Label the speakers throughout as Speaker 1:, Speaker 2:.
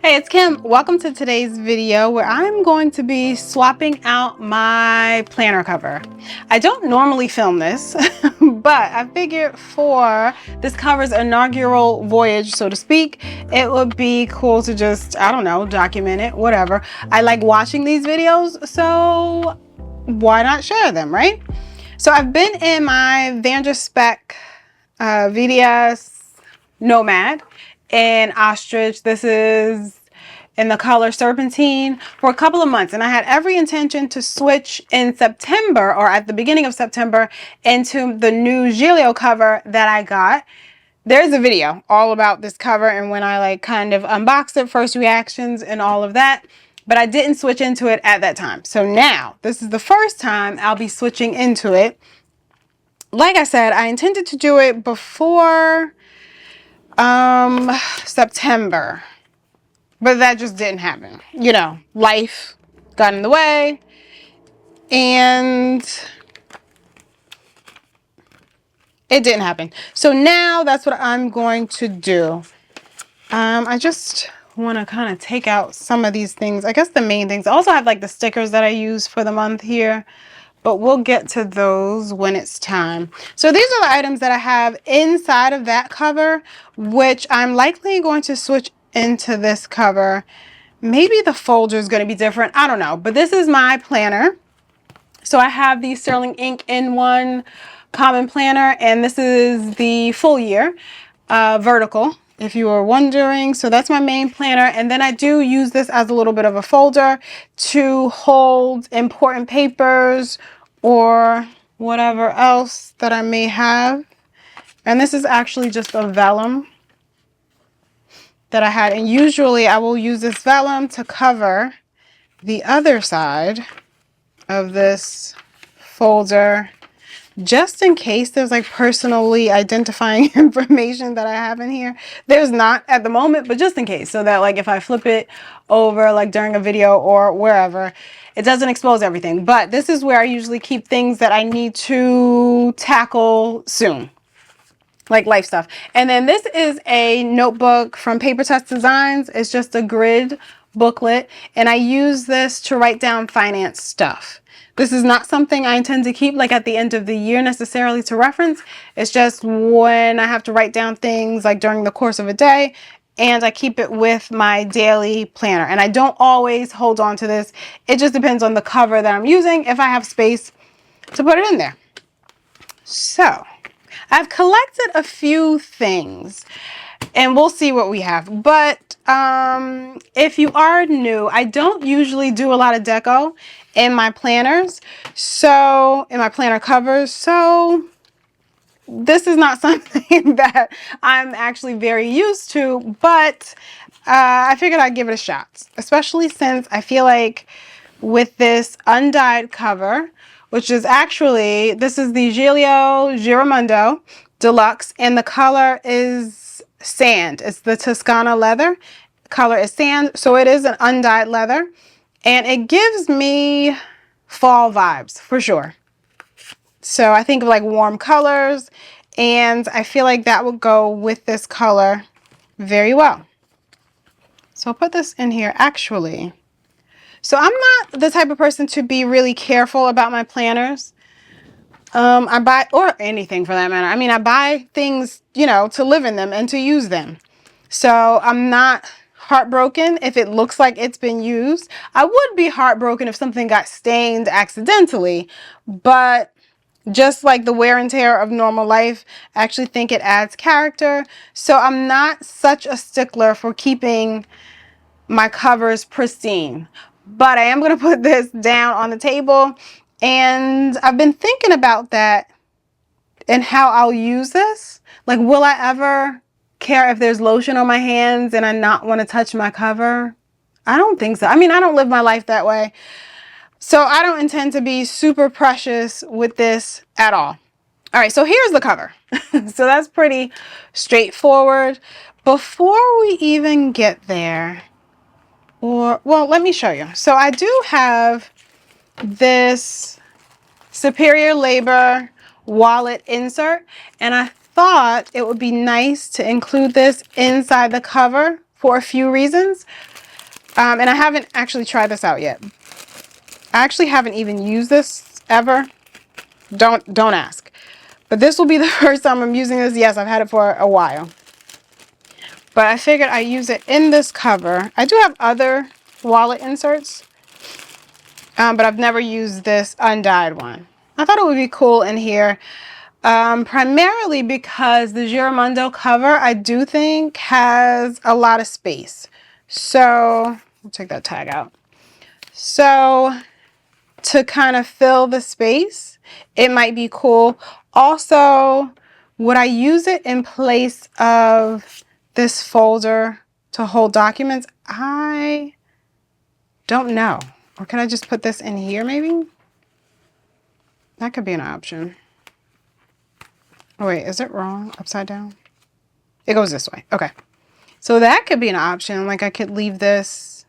Speaker 1: Hey, it's Kim. Welcome to today's video where I'm going to be swapping out my planner cover. I don't normally film this, but I figured for this cover's inaugural voyage, so to speak, it would be cool to just, I don't know, document it, whatever. I like watching these videos, so why not share them, right? So I've been in my Vanderspec VDS Nomad in ostrich. This is in the color serpentine for a couple of months, and I had every intention to switch in September or at the beginning of September into the new Gillio cover that I got. There's a video all about this cover and when I like kind of unboxed it, first reactions and all of that, but I didn't switch into it at that time. So now this is the first time I'll be switching into it. Like I said, I intended to do it before September, but that just didn't happen. You know, life got in the way and it didn't happen. So now that's what I'm going to do. I just want to kind of take out some of these things. I guess the main things. I also have like the stickers that I use for the month here, but we'll get to those when it's time. So these are the items that I have inside of that cover, which I'm likely going to switch into this cover. Maybe the folder is going to be different. I don't know, but this is my planner. So I have the Sterling Ink in-one common planner, and this is the full year vertical, if you were wondering. So that's my main planner, and then I do use this as a little bit of a folder to hold important papers or whatever else that I may have. And this is actually just a vellum that I had, and usually I will use this vellum to cover the other side of this folder just in case there's like personally identifying information that I have in here. There's not at the moment, but just in case, so that like if I flip it over like during a video or wherever, it doesn't expose everything. But this is where I usually keep things that I need to tackle soon, like life stuff. And then this is a notebook from Paper Test Designs. It's just a grid booklet, and I use this to write down finance stuff. This is not something I intend to keep like at the end of the year necessarily to reference. It's just when I have to write down things like during the course of a day, and I keep it with my daily planner. And I don't always hold on to this. It just depends on the cover that I'm using, if I have space to put it in there. So I've collected a few things and we'll see what we have. But if you are new, I don't usually do a lot of deco in my planners, so in my planner covers. So this is not something that I'm actually very used to, but I figured I'd give it a shot, especially since I feel like with this undyed cover, which is actually, this is the Gillio Giramondo Deluxe, and the color is sand. It's the Toscana leather. Color is sand, so it is an undyed leather, and it gives me fall vibes for sure. So I think of like warm colors, and I feel like that would go with this color very well. So I'll put this in here actually. So I'm not the type of person to be really careful about my planners. I buy, or anything for that matter. I mean, I buy things, you know, to live in them and to use them. So I'm not heartbroken if it looks like it's been used. I would be heartbroken if something got stained accidentally, but just like the wear and tear of normal life, I actually think it adds character. So I'm not such a stickler for keeping my covers pristine, but I am going to put this down on the table, and I've been thinking about that and how I'll use this. Like, will I ever care if there's lotion on my hands and I not want to touch my cover? I don't think so. I mean, I don't live my life that way, so I don't intend to be super precious with this at all. All right, so here's the cover. So that's pretty straightforward. Before we even get there, or, well, let me show you. So I do have this Superior Labor wallet insert, and I thought it would be nice to include this inside the cover for a few reasons. And I haven't actually tried this out yet. I actually haven't even used this ever. Don't ask. But this will be the first time I'm using this. Yes, I've had it for a while. But I figured I use it in this cover. I do have other wallet inserts, but I've never used this undyed one. I thought it would be cool in here, primarily because the Giramondo cover, I do think, has a lot of space. So, I'll take that tag out. So, to kind of fill the space, it might be cool. Also, would I use it in place of this folder to hold documents? I don't know. Or can I just put this in here maybe? That could be an option. Oh wait, is it wrong? Upside down? It goes this way. Okay. So that could be an option. Like I could leave this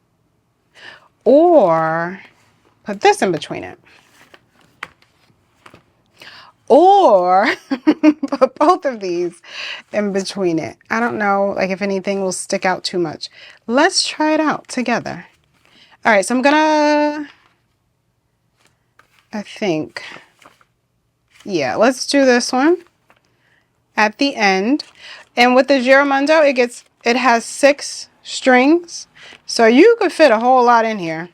Speaker 1: or put this in between it. Or put both of these in between it. I don't know, like if anything will stick out too much. Let's try it out together. All right, so I'm gonna, I think, yeah, let's do this one at the end. And with the Giramondo, it has 6 strings. So you could fit a whole lot in here.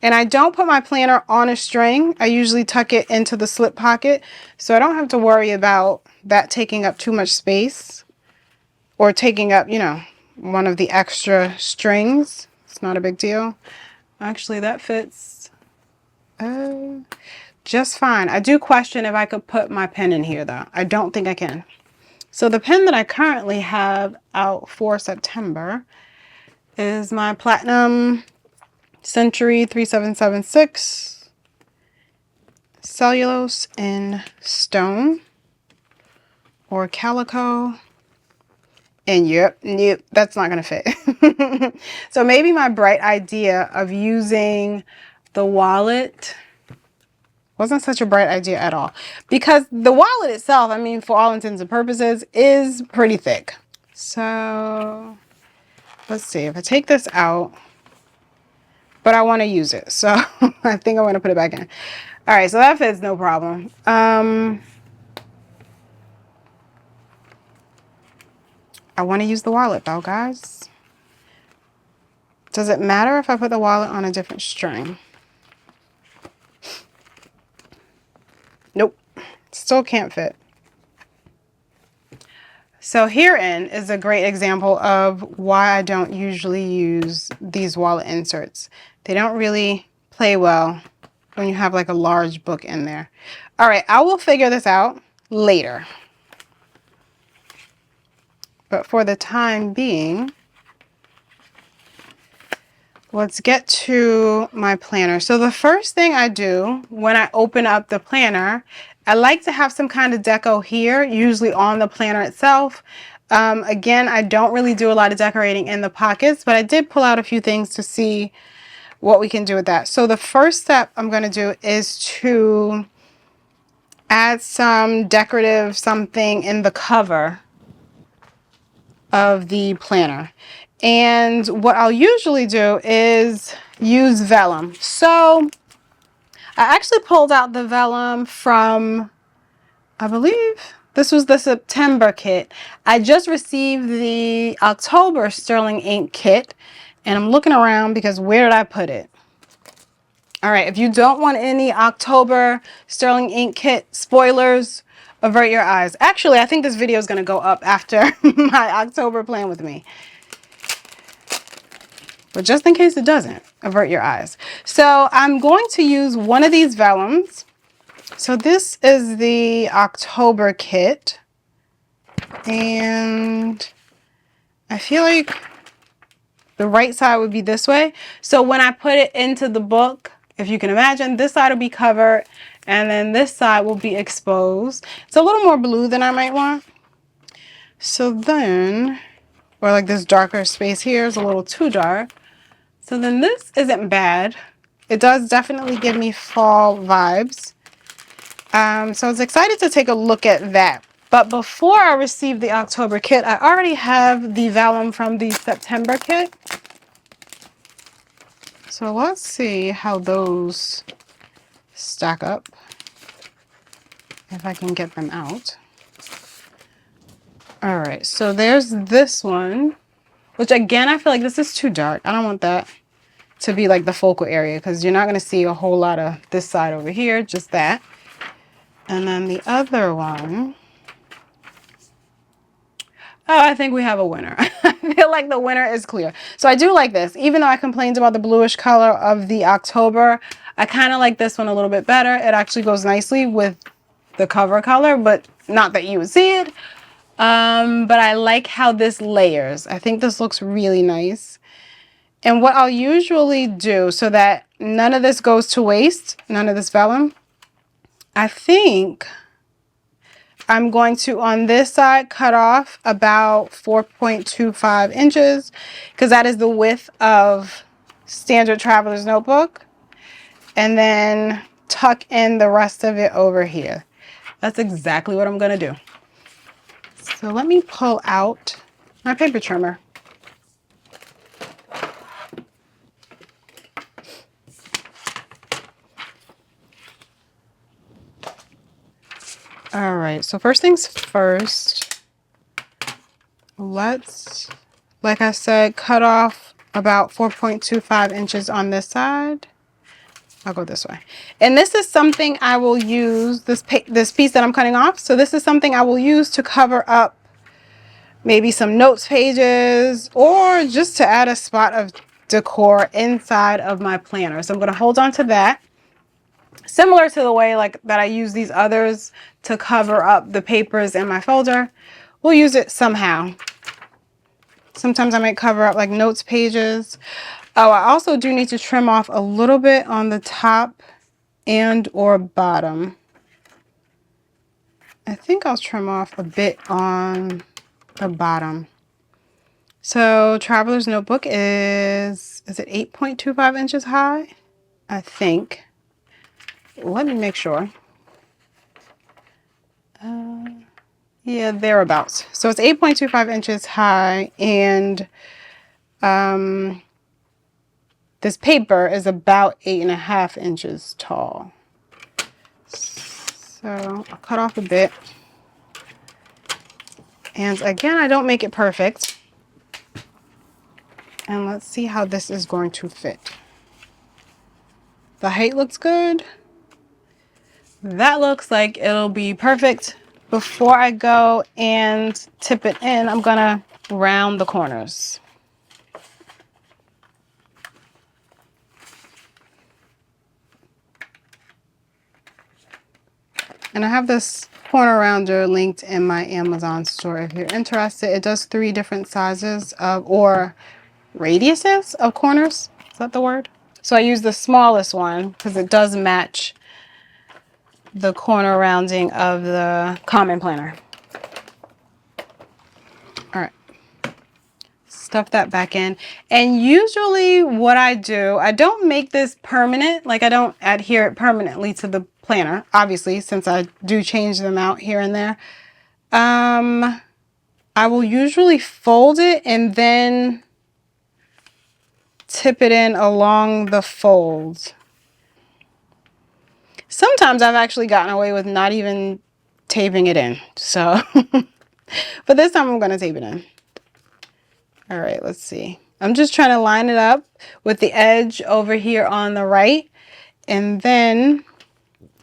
Speaker 1: And I don't put my planner on a string. I usually tuck it into the slip pocket. So I don't have to worry about that taking up too much space or taking up, you know, one of the extra strings. It's not a big deal. Actually, that fits just fine. I do question if I could put my pen in here though. I don't think I can. So the pen that I currently have out for September is my Platinum Century 3776 cellulose in stone or calico. And yep, that's not gonna fit. So maybe my bright idea of using the wallet wasn't such a bright idea at all, because the wallet itself, I mean, for all intents and purposes, is pretty thick. So let's see, if I take this out, but I want to use it, so I think I want to put it back in. All right, so that fits no problem. I want to use the wallet though, guys. Does it matter if I put the wallet on a different string? Nope, still can't fit. So herein is a great example of why I don't usually use these wallet inserts. They don't really play well when you have like a large book in there. All right, I will figure this out later. But for the time being, let's get to my planner. So the first thing I do when I open up the planner, I like to have some kind of deco here, usually on the planner itself. Again, I don't really do a lot of decorating in the pockets, but I did pull out a few things to see what we can do with that. So the first step I'm going to do is to add some decorative something in the cover of the planner. And what I'll usually do is use vellum. So I actually pulled out the vellum from, I believe this was the September kit. I just received the October sterling ink kit, and I'm looking around because where did I put it? All right, if you don't want any October sterling ink kit spoilers, avert your eyes. Actually, I think this video is going to go up after my October plan with me. But just in case it doesn't, avert your eyes. So I'm going to use one of these vellums. So this is the October kit. And I feel like the right side would be this way. So when I put it into the book, if you can imagine, this side will be covered and then this side will be exposed. It's a little more blue than I might want. So then, or like this darker space here is a little too dark. So then this isn't bad. It does definitely give me fall vibes. So I was excited to take a look at that. But before I received the October kit, I already have the vellum from the September kit. So let's see how those stack up, if I can get them out. All right, so there's this one, which again, I feel like this is too dark. I don't want that to be like the focal area because you're not going to see a whole lot of this side over here, just that. And then the other one, oh, I think we have a winner. I feel like the winner is clear. So I do like this. Even though I complained about the bluish color of the October, I kind of like this one a little bit better. It actually goes nicely with the cover color, but not that you would see it. But I like how this layers. I think this looks really nice. And what I'll usually do so that none of this goes to waste, none of this vellum, I think I'm going to, on this side, cut off about 4.25 inches because that is the width of standard traveler's notebook. And then tuck in the rest of it over here. That's exactly what I'm going to do. So let me pull out my paper trimmer. All right, so first things first, let's, like I said, cut off about 4.25 inches on this side. I'll go this way. And this is something I will use, this piece that I'm cutting off. So this is something I will use to cover up maybe some notes pages or just to add a spot of decor inside of my planner. So I'm going to hold on to that. Similar to the way like that I use these others to cover up the papers in my folder, we'll use it somehow. Sometimes I might cover up like notes pages. Oh, I also do need to trim off a little bit on the top and or bottom. I think I'll trim off a bit on the bottom. So Traveler's Notebook is it 8.25 inches high? I think. Let me make sure. Yeah, thereabouts. So it's 8.25 inches high, and this paper is about 8.5 inches tall. So I'll cut off a bit. And again, I don't make it perfect. And let's see how this is going to fit. The height looks good. That looks like it'll be perfect. Before I go and tip it in, I'm gonna round the corners. And I have this corner rounder linked in my Amazon store if you're interested. It does 3 different sizes of, or radiuses of corners. Is that the word? So I use the smallest one because it does match the corner rounding of the common planner. All right. Stuff that back in. And usually what I do, I don't make this permanent, like I don't adhere it permanently to the planner, obviously, since I do change them out here and there. I will usually fold it and then tip it in along the fold. Sometimes I've actually gotten away with not even taping it in. So, but this time I'm going to tape it in. All right, let's see. I'm just trying to line it up with the edge over here on the right and then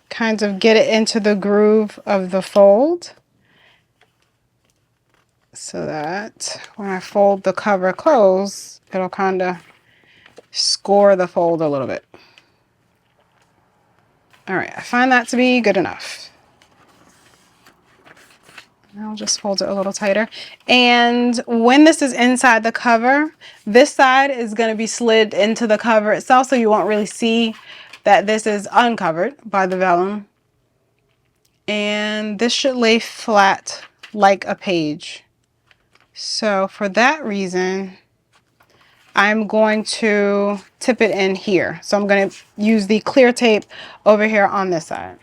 Speaker 1: kind of get it into the groove of the fold so that when I fold the cover close, it'll kind of score the fold a little bit. All right, I find that to be good enough. I'll just fold it a little tighter. And when this is inside the cover, this side is going to be slid into the cover itself, so you won't really see that this is uncovered by the vellum. And this should lay flat like a page. So for that reason, I'm going to tip it in here. So I'm going to use the clear tape over here on this side.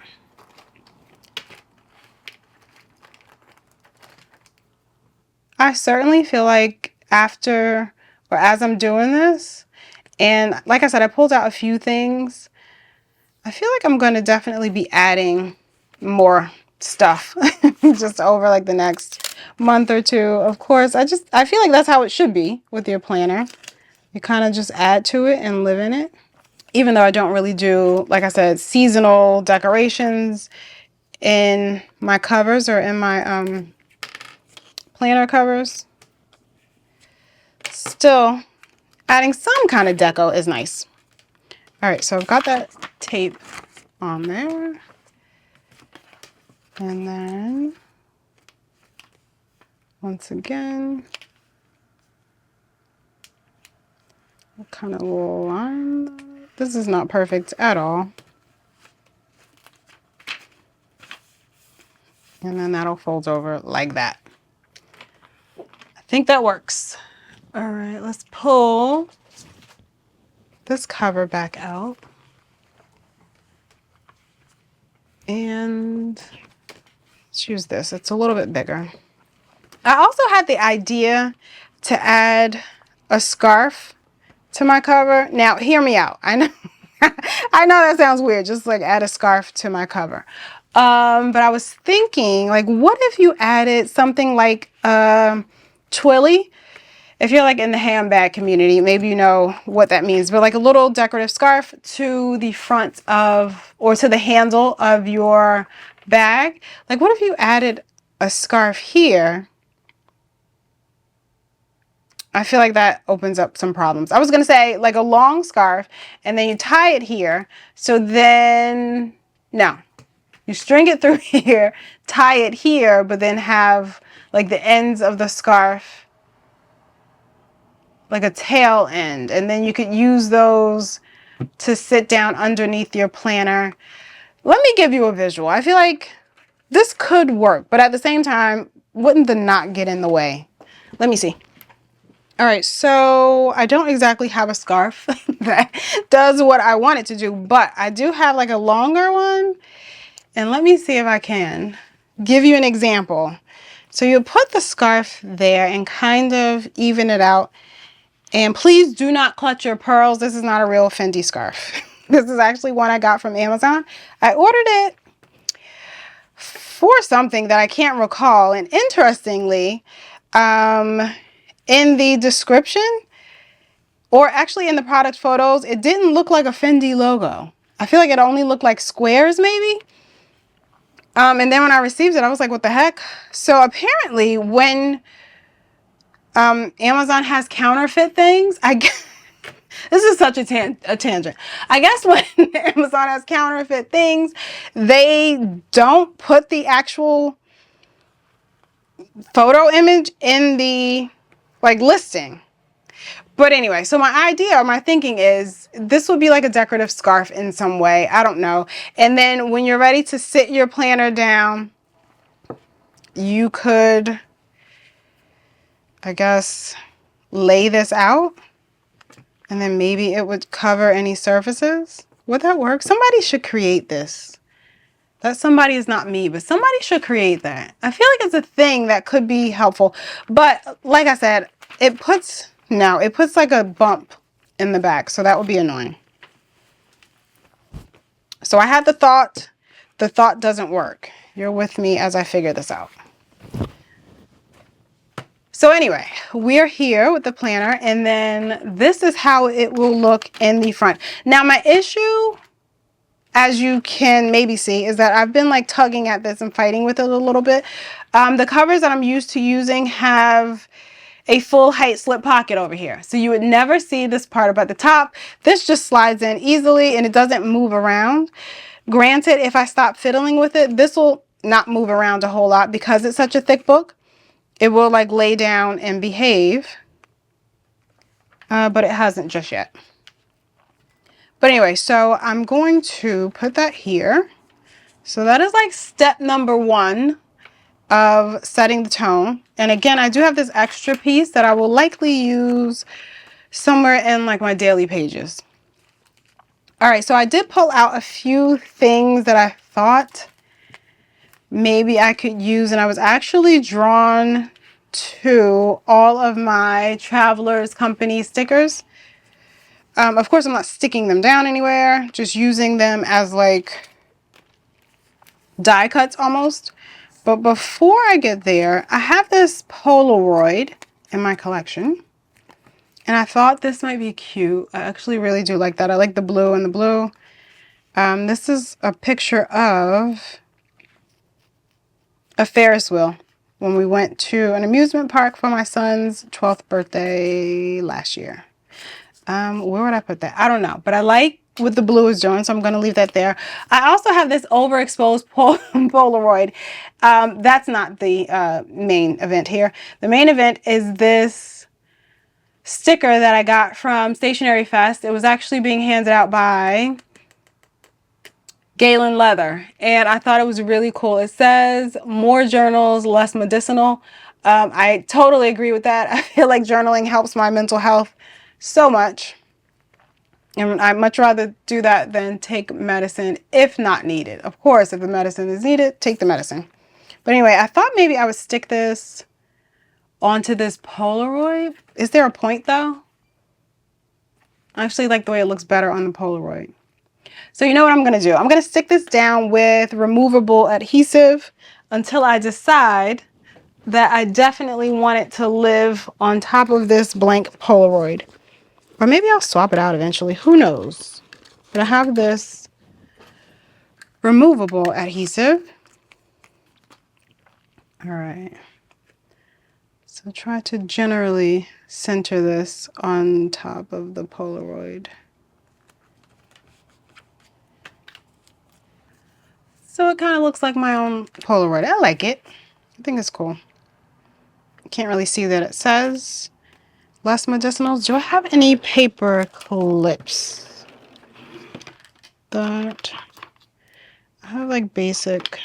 Speaker 1: I certainly feel like after or as I'm doing this, and like I said, I pulled out a few things, I feel like I'm going to definitely be adding more stuff just over like the next month or two. Of course, I feel like that's how it should be with your planner. You kind of just add to it and live in it. Even though I don't really do, like I said, seasonal decorations in my covers or in my planner covers, still adding some kind of deco is nice. All right, so I've got that tape on there. And then, once again, we'll kind of line that. This is not perfect at all. And then that'll fold over like that. I think that works. All right, let's pull this cover back out. And let's use this. It's a little bit bigger. I also had the idea to add a scarf to my cover. Now, hear me out. I know I know that sounds weird, just like add a scarf to my cover. But I was thinking, like, what if you added something like twilly? If you're like in the handbag community, maybe you know what that means, but like a little decorative scarf to the front of, or to the handle of your bag. Like, what if you added a scarf here? I feel like that opens up some problems. I was going to say like a long scarf and then you tie it here. So then, no, you string it through here, tie it here, but then have like the ends of the scarf like a tail end, and then you could use those to sit down underneath your planner. Let me give you a visual. I feel like this could work, but at the same time, wouldn't the knot get in the way? Let me see. All right, so I don't exactly have a scarf that does what I want it to do, but I do have like a longer one, and let me see if I can give you an example. So you put the scarf there and kind of even it out. And please do not clutch your pearls. This is not a real Fendi scarf. This is actually one I got from Amazon. I ordered it for something that I can't recall. And interestingly, in the description, or actually in the product photos, it didn't look like a Fendi logo. I feel like it only looked like squares maybe. And then when I received it, I was like, what the heck? So apparently when Amazon has counterfeit things, this is such a tangent. I guess when Amazon has counterfeit things, they don't put the actual photo image in the like listing. But anyway, so my idea or my thinking is this would be like a decorative scarf in some way. I don't know. And then when you're ready to sit your planner down, you could, I guess, lay this out. And then maybe it would cover any surfaces. Would that work? Somebody should create this. That somebody is not me, but somebody should create that. I feel like it's a thing that could be helpful. But like I said, it puts like a bump in the back. So that would be annoying. So I had the thought doesn't work. You're with me as I figure this out. So anyway, we're here with the planner, and then this is how it will look in the front. Now my issue, as you can maybe see, is that I've been like tugging at this and fighting with it a little bit. The covers that I'm used to using have a full height slip pocket over here. So you would never see this part about the top. This just slides in easily and it doesn't move around. Granted, if I stop fiddling with it, this will not move around a whole lot because it's such a thick book. It will like lay down and behave, but it hasn't just yet. But anyway, so I'm going to put that here. So that is like step number 1 of setting the tone. And again, I do have this extra piece that I will likely use somewhere in like my daily pages. All right, so I did pull out a few things that I thought maybe I could use, and I was actually drawn to all of my Travelers Company stickers. Of course, I'm not sticking them down anywhere, just using them as like die cuts almost. But before I get there, I have this Polaroid in my collection. And I thought this might be cute. I actually really do like that. I like the blue and the blue. This is a picture of a Ferris wheel when we went to an amusement park for my son's 12th birthday last year. Where would I put that? I don't know, but I like what the blue is doing, so I'm going to leave that there. I also have this overexposed Polaroid. That's not the main event here. The main event is this sticker that I got from Stationery Fest. It was actually being handed out by Galen Leather, and I thought it was really cool. It says more journals, less medicinal. I totally agree with that. I feel like journaling helps my mental health so much, and I'd much rather do that than take medicine if not needed. Of course, if the medicine is needed, take the medicine. But anyway, I thought maybe I would stick this onto this Polaroid. Is there a point though? I actually like the way it looks better on the Polaroid. So you know what I'm going to do? I'm going to stick this down with removable adhesive until I decide that I definitely want it to live on top of this blank Polaroid. Or maybe I'll swap it out eventually. Who knows? But I have this removable adhesive. All right. So try to generally center this on top of the Polaroid. So it kind of looks like my own Polaroid. I like it. I think it's cool. Can't really see that it says less medicinals. Do I have any paper clips? That I have like basic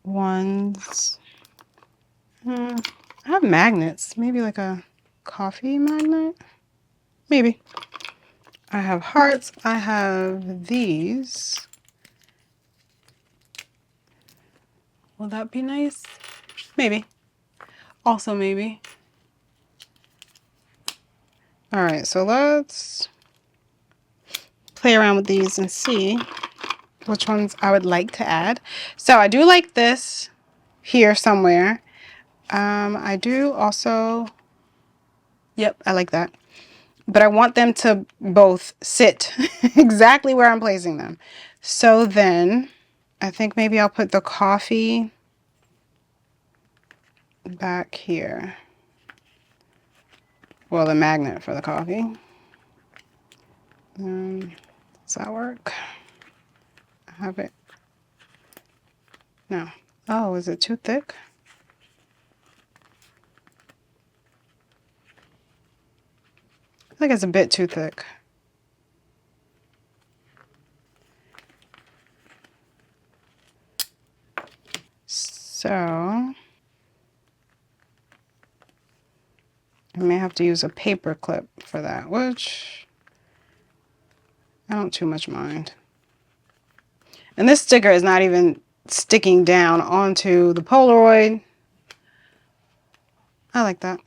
Speaker 1: ones. I have magnets. Maybe like a coffee magnet? Maybe. I have hearts. I have these. Will that be nice? Maybe. Also maybe. All right, so let's play around with these and see which ones I would like to add. So I do like this here somewhere. I do also, yep, I like that. But I want them to both sit exactly where I'm placing them. So then I think maybe I'll put the coffee back here. Well, the magnet for the coffee. Does that work? I have it. No. Oh, is it too thick? I think it's a bit too thick. So I may have to use a paper clip for that, which I don't too much mind. And this sticker is not even sticking down onto the Polaroid. I like that.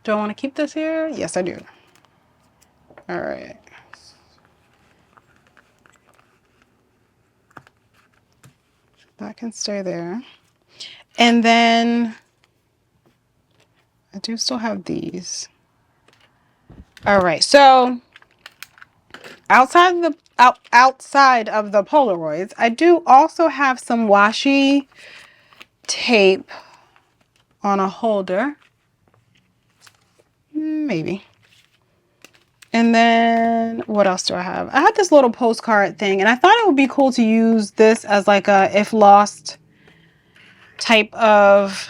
Speaker 1: Do I want to keep this here? Yes, I do. All right. That can stay there. And then I do still have these. All right, so outside of the Polaroids, I do also have some washi tape on a holder. Maybe. And then what else do I have? I had this little postcard thing, and I thought it would be cool to use this as like a if lost type of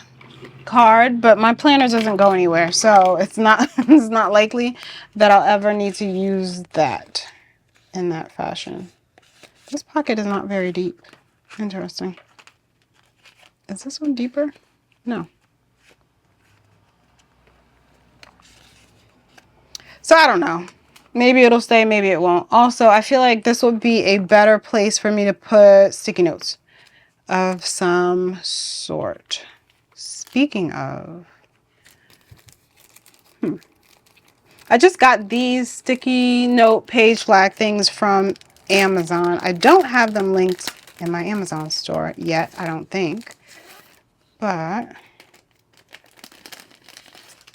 Speaker 1: card, but my planner doesn't go anywhere, so it's not it's not likely that I'll ever need to use that in that fashion. This pocket is not very deep. Interesting. Is this one deeper? No. So I don't know. Maybe it'll stay, maybe it won't. Also, I feel like this would be a better place for me to put sticky notes. of some sort. Speaking of, I just got these sticky note page flag things from Amazon. I don't have them linked in my Amazon store yet, I don't think, but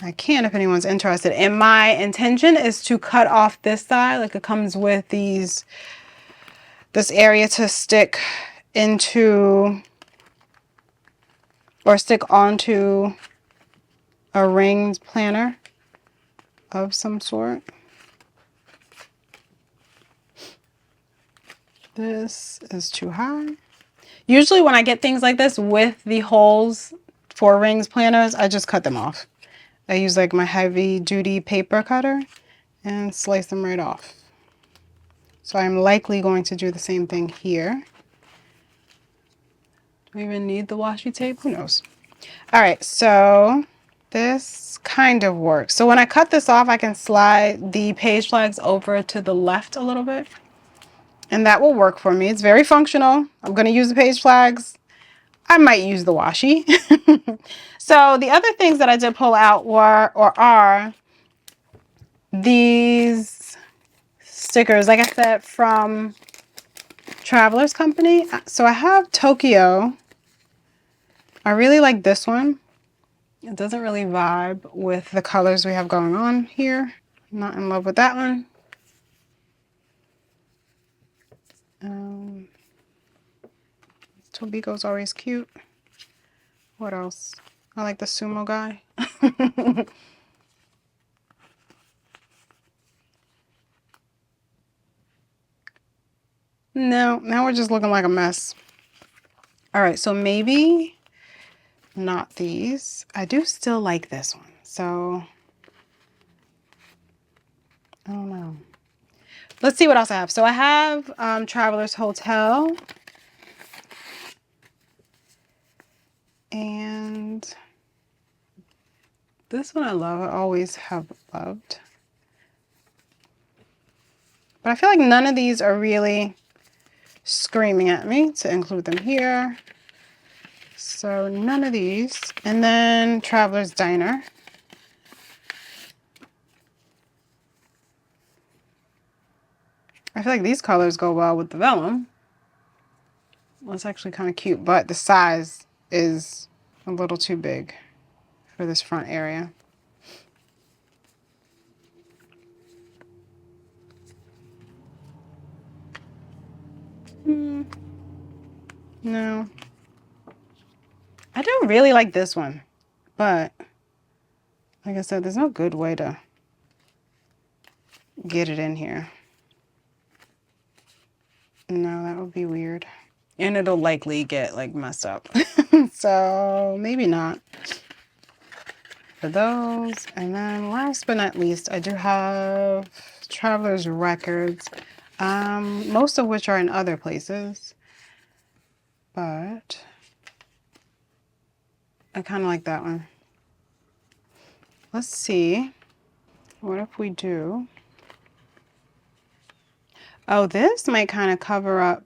Speaker 1: I can if anyone's interested. And my intention is to cut off this side, like it comes with this area to stick into or stick onto a ringed planner of some sort. This is too high. Usually when I get things like this with the holes for rings planners, I just cut them off. I use like my heavy duty paper cutter and slice them right off. So I'm likely going to do the same thing here. Do we even need the washi tape? Who knows? All right, so this kind of works. So when I cut this off, I can slide the page flags over to the left a little bit. And that will work for me. It's very functional. I'm going to use the page flags. I might use the washi. So the other things that I did pull out are these stickers, like I said, from Traveler's Company. So I have Tokyo. I really like this one. It doesn't really vibe with the colors we have going on here. I'm not in love with that one. Tobiko's always cute. What else? I like the sumo guy. No, now we're just looking like a mess. All right, so maybe not these. I do still like this one, so I don't know. Let's see what else I have. So I have Traveler's Hotel. And this one I love. I always have loved. But I feel like none of these are really screaming at me to include them here. So none of these. And then Traveler's Diner. I feel like these colors go well with the vellum. Well, it's actually kind of cute, but the size is a little too big for this front area. No. I do really like this one, but like I said, there's no good way to get it in here. No, that would be weird. And it'll likely get like messed up. So maybe not for those. And then last but not least, I do have Traveler's Records, most of which are in other places, but I kind of like that one. Let's see. What if we do? Oh, this might kind of cover up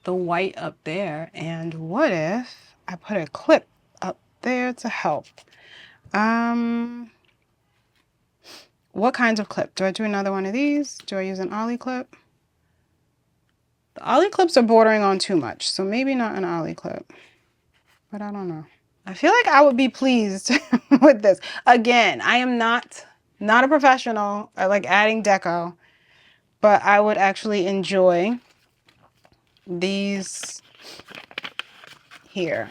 Speaker 1: the white up there. And what if I put a clip up there to help? What kinds of clip? Do I do another one of these? Do I use an ollie clip? The ollie clips are bordering on too much, so maybe not an ollie clip, but I don't know. I feel like I would be pleased with this. Again, I am not a professional. I like adding deco, but I would actually enjoy these here.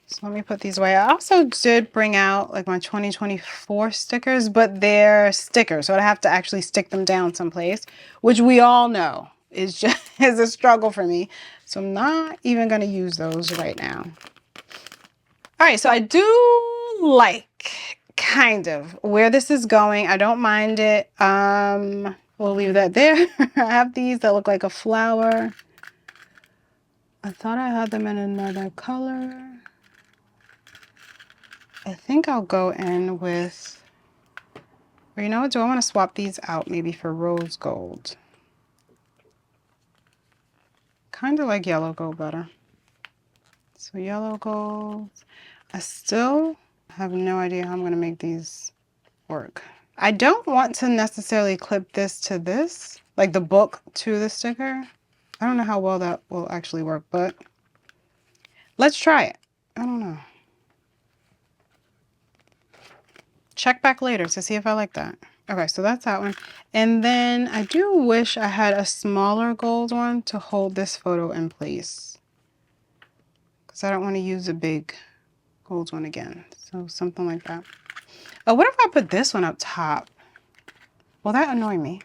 Speaker 1: So let me put these away. I also did bring out like my 2024 stickers, but they're stickers, so I have to actually stick them down someplace, which we all know is just is a struggle for me. So I'm not even going to use those right now. All right, so I do like kind of where this is going. I don't mind it. We'll leave that there. I have these that look like a flower. I thought I had them in another color. I think I'll go in with, or you know what, do I want to swap these out maybe for rose gold? kind of like yellow gold better. So yellow gold. I still have no idea how I'm going to make these work. I don't want to necessarily clip this to this, like the book to the sticker. I don't know how well that will actually work, but let's try it. I don't know. Check back later to see if I like that. Okay, so that's that one. And then I do wish I had a smaller gold one to hold this photo in place, because I don't want to use a big gold one again. So something like that. Oh, what if I put this one up top? Will that annoy me?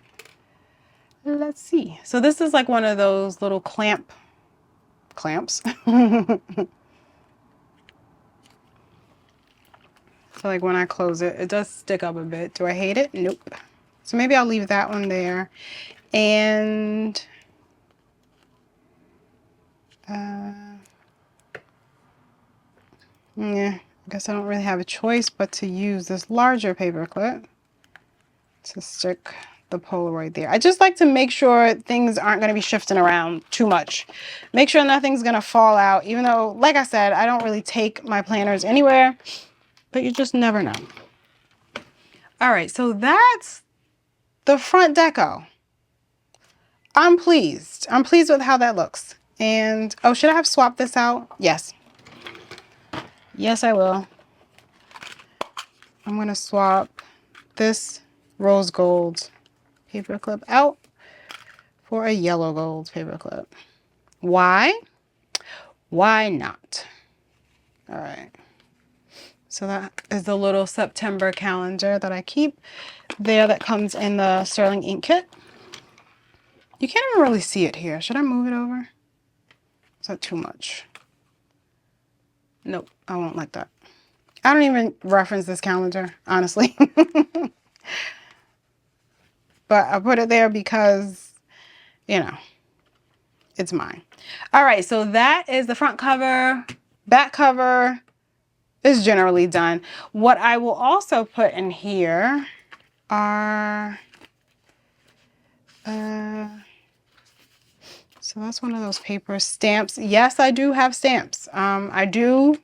Speaker 1: Let's see. So this is like one of those little clamps. So like when I close it, it does stick up a bit. Do I hate it? Nope. So maybe I'll leave that one there. And yeah, I guess I don't really have a choice but to use this larger paper clip to stick the Polaroid there. I just like to make sure things aren't going to be shifting around too much. Make sure nothing's going to fall out, even though, like I said, I don't really take my planners anywhere, but you just never know. All right, so that's the front deco. I'm pleased. I'm pleased with how that looks. And, oh, should I have swapped this out? Yes. Yes, I will. I'm going to swap this rose gold paper clip out for a yellow gold paper clip. Why? Why not? All right. So that is the little September calendar that I keep there that comes in the sterling ink kit. You can't even really see it here. Should I move it over? Is that too much? Nope, I won't like that. I don't even reference this calendar, honestly. But I put it there because, you know, it's mine. All right, so that is the front cover. Back cover is generally done. What I will also put in here are, so that's one of those paper stamps. Yes, I do have stamps. I do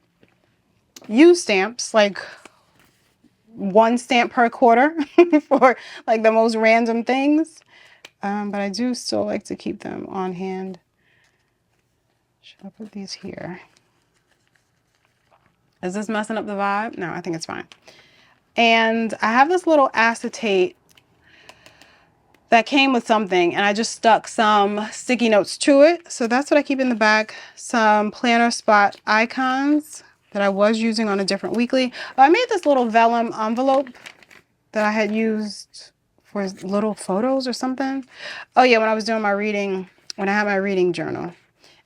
Speaker 1: use stamps, like one stamp per quarter for like the most random things. But I do still like to keep them on hand. Should I put these here? Is this messing up the vibe? No, I think it's fine. And I have this little acetate that came with something, and I just stuck some sticky notes to it. So that's what I keep in the back. Some planner spot icons that I was using on a different weekly. I made this little vellum envelope that I had used for little photos or something. Oh yeah, when I was doing my reading, when I had my reading journal.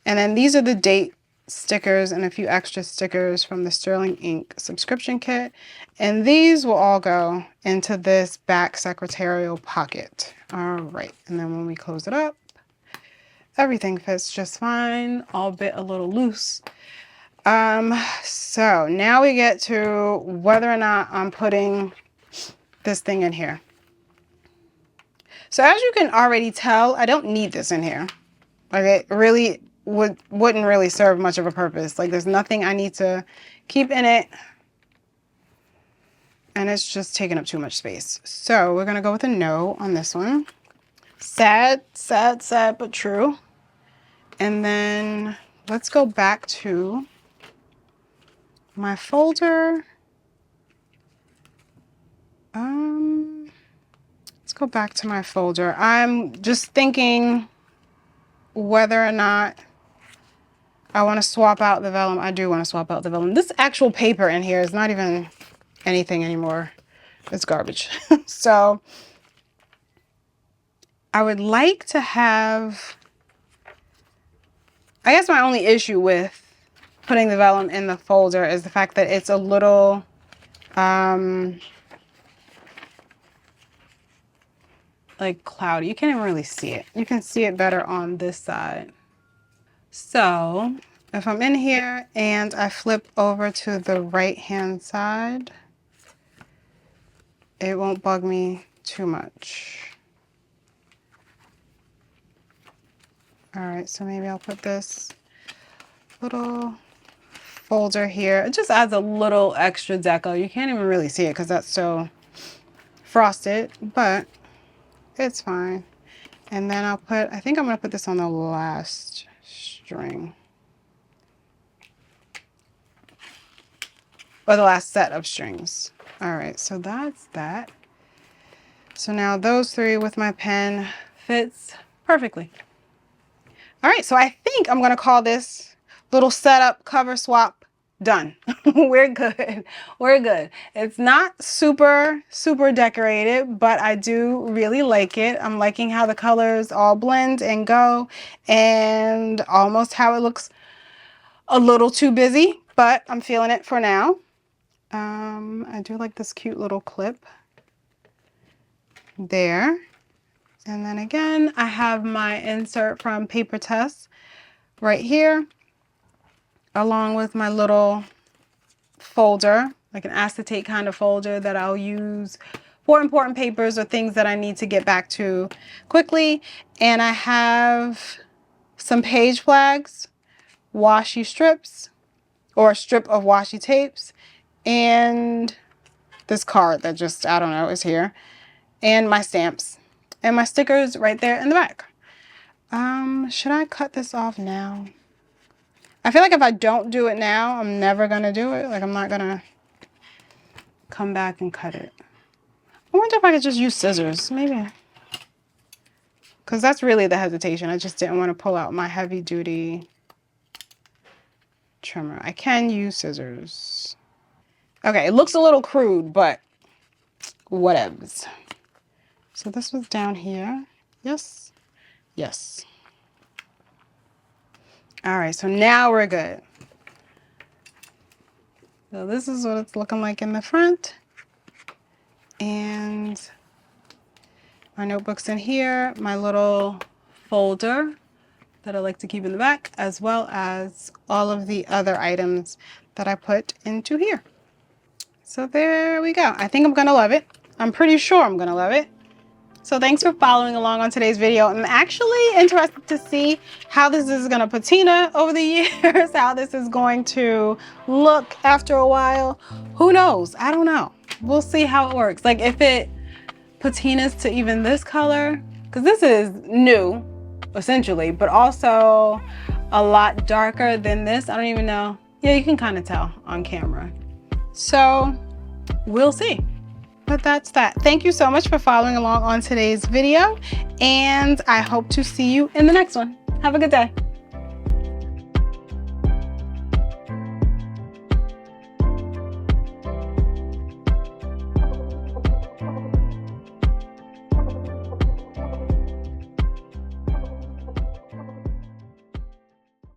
Speaker 1: And then these are the date stickers and a few extra stickers from the Sterling Ink subscription kit. And these will all go into this back secretarial pocket. All right, and then when we close it up, everything fits just fine, albeit a little loose. So now we get to whether or not I'm putting this thing in here. So as you can already tell, I don't need this in here. Like it really wouldn't really serve much of a purpose. Like there's nothing I need to keep in it. And it's just taking up too much space. So we're gonna go with a no on this one. Sad, sad, sad, but true. And then let's go back to my folder. Let's go back to my folder. I'm just thinking whether or not I want to swap out the vellum. I do want to swap out the vellum. This actual paper in here is not even anything anymore. It's garbage. So I would like to have, I guess my only issue with putting the vellum in the folder is the fact that it's a little, like cloudy. You can't even really see it. You can see it better on this side. So if I'm in here and I flip over to the right hand side, it won't bug me too much. All right, so maybe I'll put this little folder here. It just adds a little extra deco. You can't even really see it because that's so frosted, but it's fine. And then I'll put, I think I'm gonna put this on the last string. Or the last set of strings. All right, so that's that. So now those three with my pen fits perfectly. All right, so I think I'm gonna call this little setup cover swap done. We're good, we're good. It's not super decorated, but I do really like it. I'm liking how the colors all blend and go, and almost how it looks a little too busy, but I'm feeling it for now. I do like this cute little clip there. And then again, I have my insert from Paper Test right here, along with my little folder, like an acetate kind of folder that I'll use for important papers or things that I need to get back to quickly. And I have some page flags, washi strips, or a strip of washi tapes, and this card that just, I don't know, is here, and my stamps and my stickers right there in the back. Should I cut this off now? I feel like if I don't do it now, I'm never gonna do it. Like, I'm not gonna come back and cut it. I wonder if I could just use scissors, maybe. Because that's really the hesitation. I just didn't want to pull out my heavy duty trimmer. I can use scissors. Okay, it looks a little crude, but whatevs. So this was down here. Yes. Yes. All right, so now we're good. So this is what it's looking like in the front. And my notebook's in here, my little folder that I like to keep in the back, as well as all of the other items that I put into here. So there we go. I think I'm gonna love it. I'm pretty sure I'm gonna love it. So thanks for following along on today's video. I'm actually interested to see how this is gonna patina over the years, how this is going to look after a while. Who knows? I don't know. We'll see how it works. Like, if it patinas to even this color, because this is new, essentially, but also a lot darker than this. I don't even know. Yeah, you can kind of tell on camera. So we'll see. But that's that. Thank you so much for following along on today's video, and I hope to see you in the next one. Have a good day.